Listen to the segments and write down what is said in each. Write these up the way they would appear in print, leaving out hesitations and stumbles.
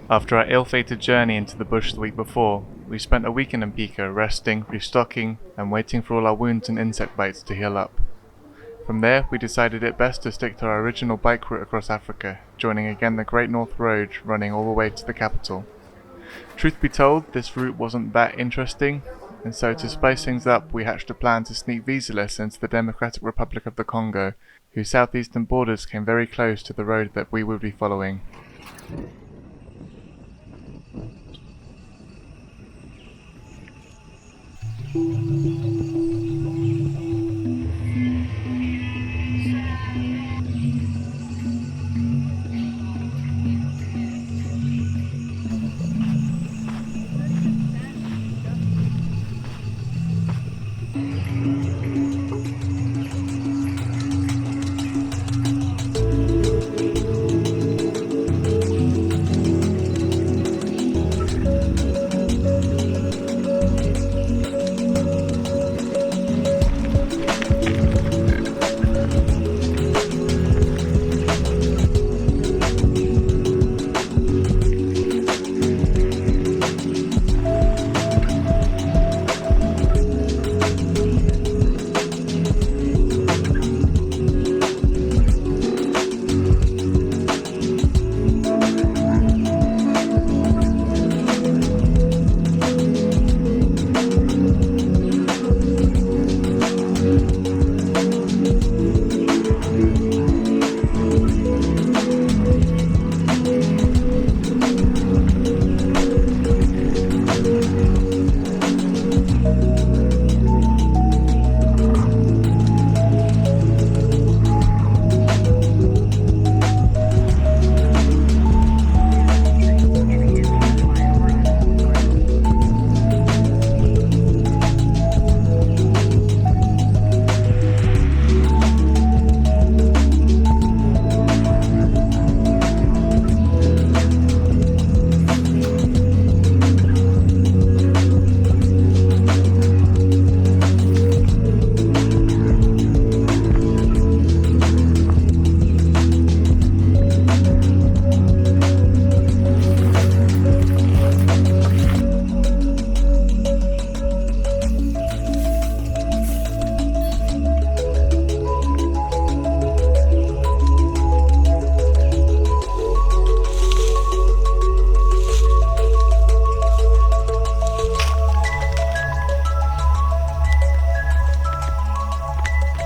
After our ill-fated journey into the bush the week before, we spent a week in Mpika resting, restocking, and waiting for all our wounds and insect bites to heal up. From there, we decided it best to stick to our original bike route across Africa, joining again the Great North Road running all the way to the capital. Truth be told, this route wasn't that interesting, and so to spice things up, we hatched a plan to sneak visaless into the Democratic Republic of the Congo, whose southeastern borders came very close to the road that we would be following.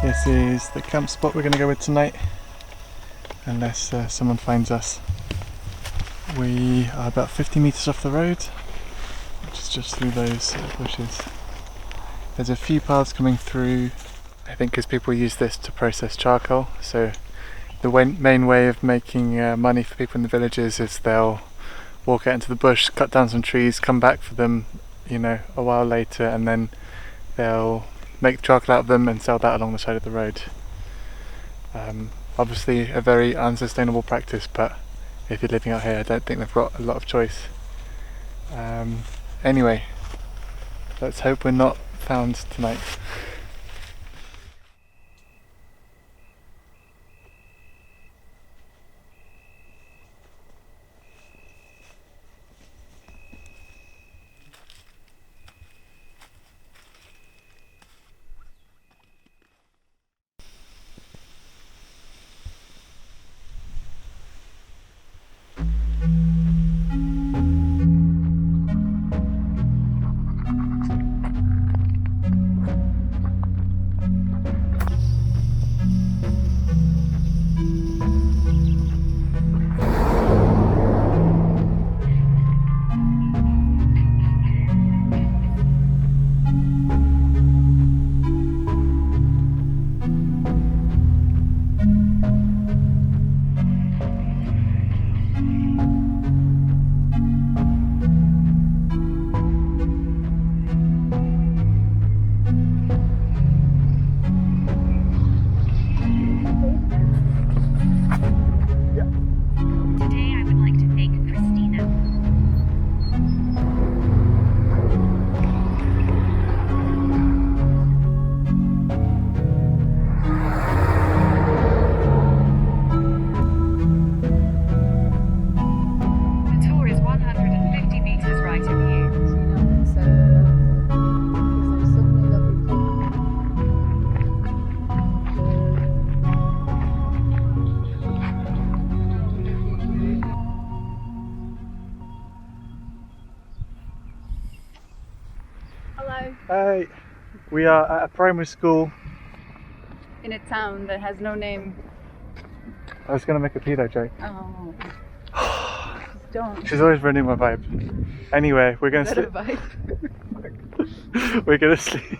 This is the camp spot we're going to go with tonight, unless someone finds us. We are about 50 metres off the road, which is just through those bushes. There's a few paths coming through, I think because people use this to process charcoal, so the main way of making money for people in the villages is they'll walk out into the bush, cut down some trees, come back for them, a while later, and then they'll make charcoal out of them and sell that along the side of the road. Obviously a very unsustainable practice, but if you're living out here I don't think they've got a lot of choice. Anyway, let's hope we're not found tonight. Hi. We are at a primary school. In a town that has no name. I was going to make a pedo joke. Oh. Don't. She's always ruining my vibe. Anyway, we're going to sleep. We're going to sleep.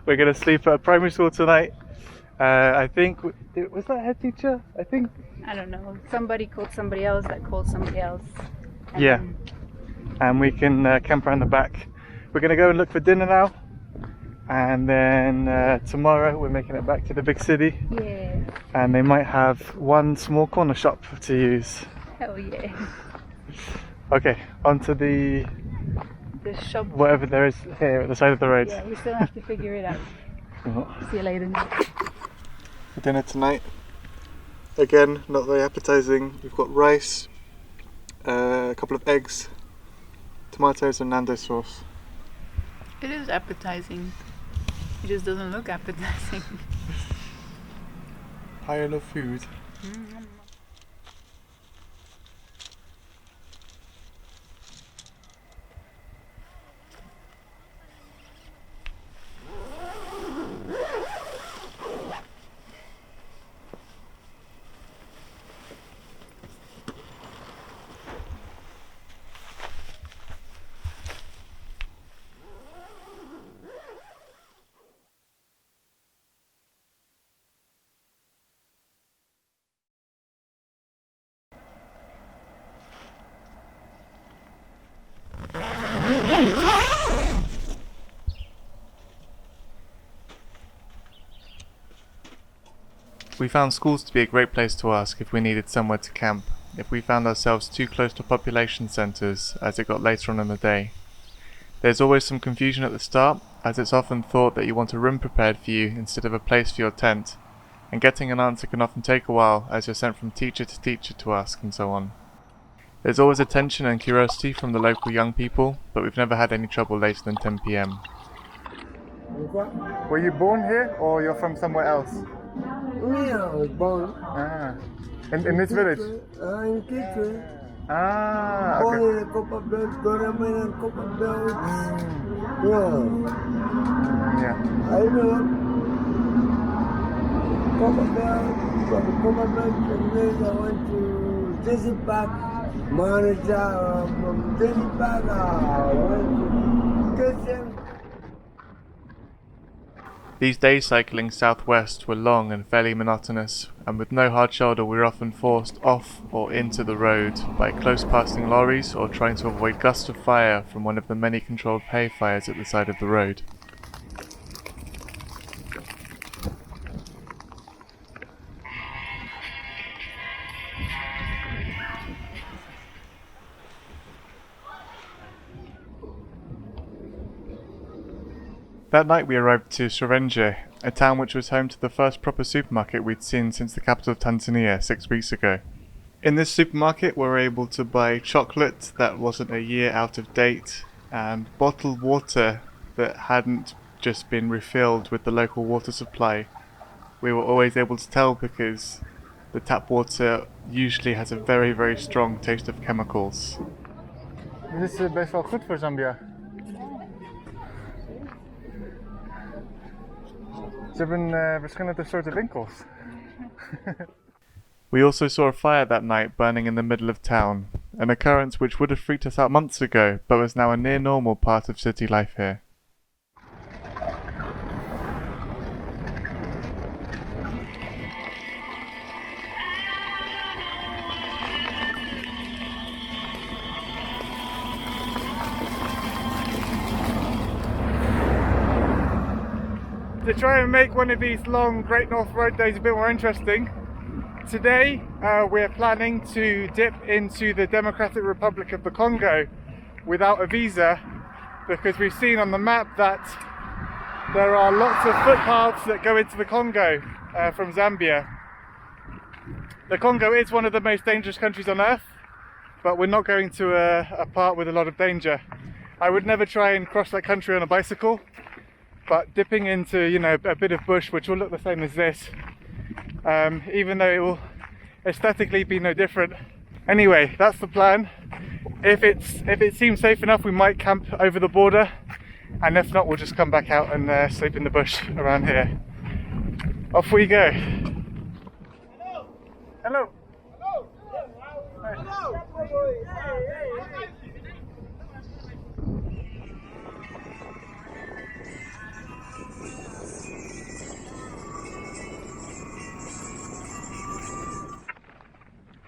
We're going to sleep at a primary school tonight. I think was that head teacher? I think. I don't know. Somebody called somebody else that called somebody else. Yeah. And we can camp around the back. We're going to go and look for dinner now. And then tomorrow we're making it back to the big city. Yeah. And they might have one small corner shop to use. Hell yeah. Okay, on to the shop. Whatever there is here at the side of the road. Yeah, we still have to figure it out. See you later. For dinner tonight. Again, not very appetizing. We've got rice, a couple of eggs, tomatoes and Nando sauce. It is appetizing. It just doesn't look appetizing. Pile of food. We found schools to be a great place to ask if we needed somewhere to camp, if we found ourselves too close to population centres as it got later on in the day. There's always some confusion at the start, as it's often thought that you want a room prepared for you instead of a place for your tent, and getting an answer can often take a while as you're sent from teacher to teacher to ask and so on. There's always attention and curiosity from the local young people, but we've never had any trouble later than 10 PM. Were you born here or you're from somewhere else? Yeah, I was born. In this village? In Kitwe. Okay. Born in a copper belt, Goraman and copper belt. Yeah. I know. Copper belt, from copper belt, and then I went to Jesse Park, manager from Jesse Park. I went to Kitchen. These days cycling southwest were long and fairly monotonous, and with no hard shoulder we were often forced off or into the road by close passing lorries or trying to avoid gusts of fire from one of the many controlled hay fires at the side of the road. That night we arrived to Srovenge, a town which was home to the first proper supermarket we'd seen since the capital of Tanzania 6 weeks ago. In this supermarket we were able to buy chocolate that wasn't a year out of date and bottled water that hadn't just been refilled with the local water supply. We were always able to tell because the tap water usually has a very, very strong taste of chemicals. Dit is best wel goed voor Zambia. Ze hebben verschillende soorten winkels. We also saw a fire that night burning in the middle of town, an occurrence which would have freaked us out months ago, but was now a near normal part of city life here. To try and make one of these long Great North Road days a bit more interesting, today we're planning to dip into the Democratic Republic of the Congo without a visa, because we've seen on the map that there are lots of footpaths that go into the Congo from Zambia. The Congo is one of the most dangerous countries on earth, but we're not going to a part with a lot of danger. I would never try and cross that country on a bicycle, but dipping into, you know, a bit of bush which will look the same as this, even though it will aesthetically be no different. Anyway, that's the plan. If it seems safe enough, we might camp over the border and if not, we'll just come back out and sleep in the bush around here. Off we go. Hello. Hello. Hello.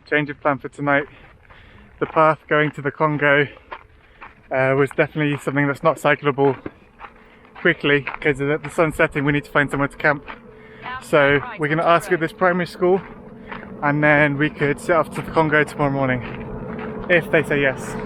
Change of plan for tonight. The path going to the Congo was definitely something that's not cyclable quickly because at the sun setting we need to find somewhere to camp. So we're going to ask at this primary school and then we could set off to the Congo tomorrow morning if they say yes.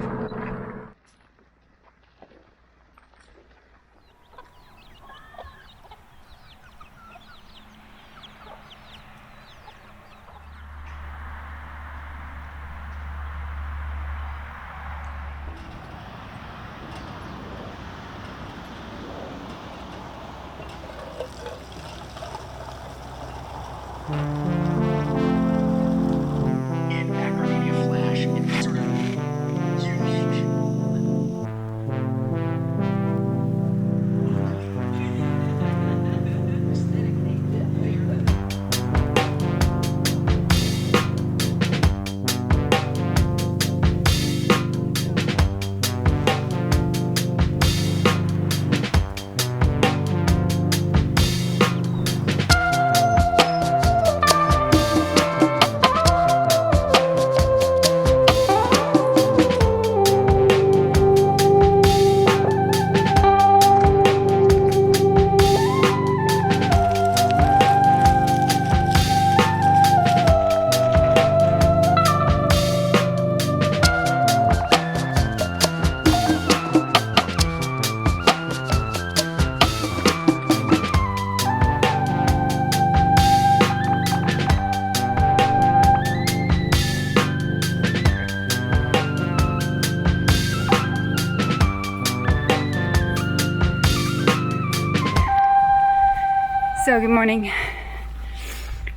So good morning.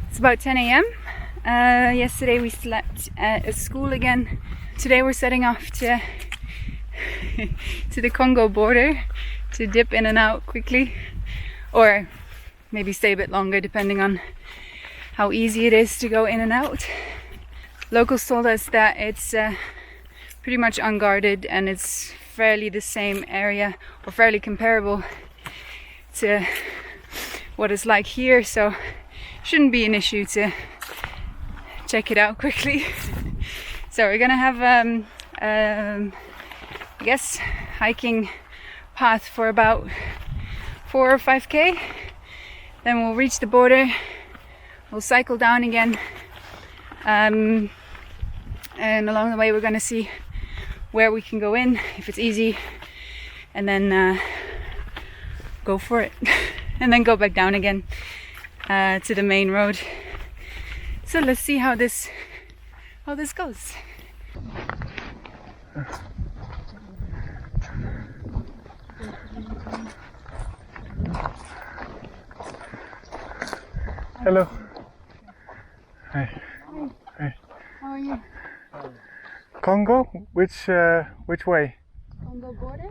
It's about 10 a.m. Yesterday we slept at a school again. Today we're setting off to to the Congo border to dip in and out quickly, or maybe stay a bit longer depending on how easy it is to go in and out. Locals told us that it's pretty much unguarded and it's fairly the same area or fairly comparable to what it's like here, so shouldn't be an issue to check it out quickly. So we're gonna have I guess hiking path for about 4 or 5k, then we'll reach the border, we'll cycle down again, and along the way we're gonna see where we can go in if it's easy, and then go for it. And then go back down again to the main road. So let's see how this goes. Hello. Hi. Hi. How are you? Congo? Which way? Congo border?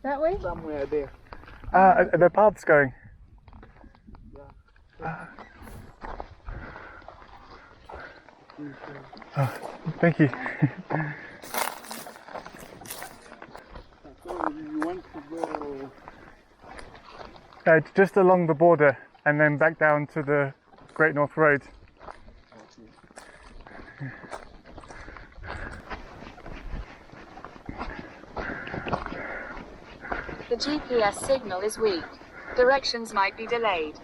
That way? Somewhere there. The path's going. Oh, thank you. So you want to go? Just along the border and then back down to the Great North Road. The GPS signal is weak. Directions might be delayed.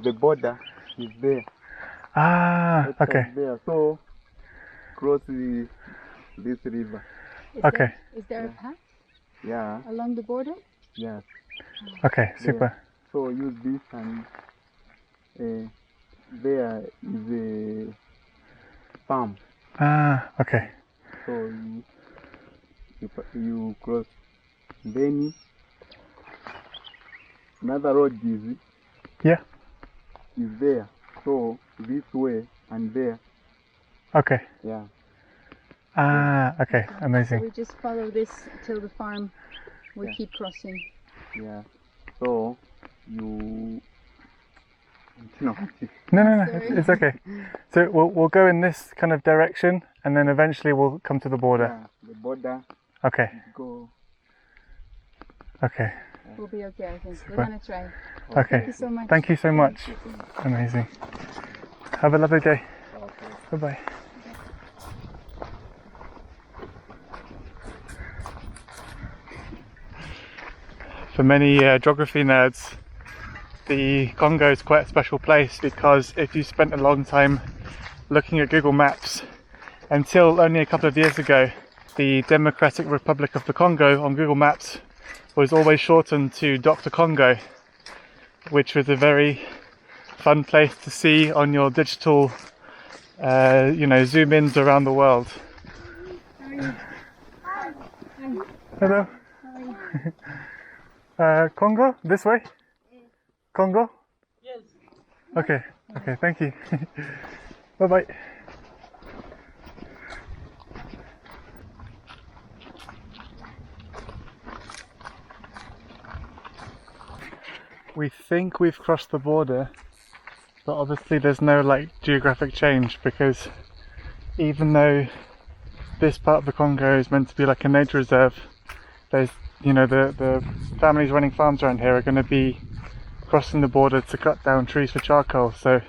The border is there. Ah, okay. There. So cross this river. Is there a path Yeah. along the border? Yes. Okay, super. So use this and there is a farm. Ah, okay. So you cross. Then another road is Yeah. there. So this way and there. Okay. Yeah. Ah, okay, So amazing. we just follow this till the farm. We Yeah. keep crossing. Yeah. So you. No, no, Sorry. it's okay. So we'll go in this kind of direction, and then eventually we'll come to the border. Yeah, the border. Okay, Go. okay, We'll be okay, I think. Super. We're gonna try. okay. Thank you so much. Thank you so much. Amazing. Have a lovely day. Okay. Bye-bye. For many geography nerds, the Congo is quite a special place because if you spent a long time looking at Google Maps, until only a couple of years ago, the Democratic Republic of the Congo on Google Maps was always shortened to Dr. Congo, which was a very fun place to see on your digital, zoom-ins around the world. Hello. Congo? This way? Congo? Yes. Okay, thank you. Bye-bye. We think we've crossed the border, but obviously there's no geographic change, because even though this part of the Congo is meant to be like a nature reserve, there's the families running farms around here are going to be crossing the border to cut down trees for charcoal, so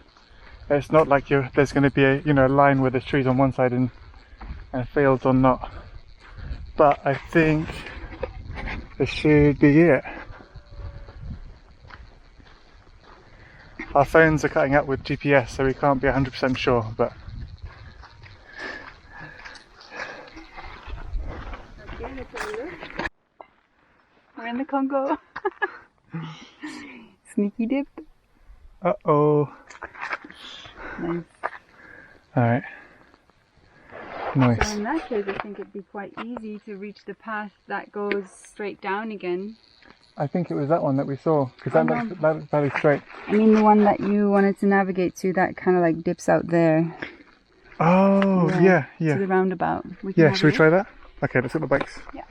it's not like there's going to be a line where there's trees on one side and fields or not. But I think this should be it. Our phones are cutting out with GPS, so we can't be 100% sure, but We're in the Congo. Sneaky dip. uh-oh. Nice. Alright. Nice. So in that case, I think it'd be quite easy to reach the path that goes straight down again. I think it was that one that we saw, because that looks fairly straight. I mean the one that you wanted to navigate to, that kind of dips out there. Oh, yeah. To the roundabout. Yeah, should we try that? Okay, let's get the bikes. Yeah.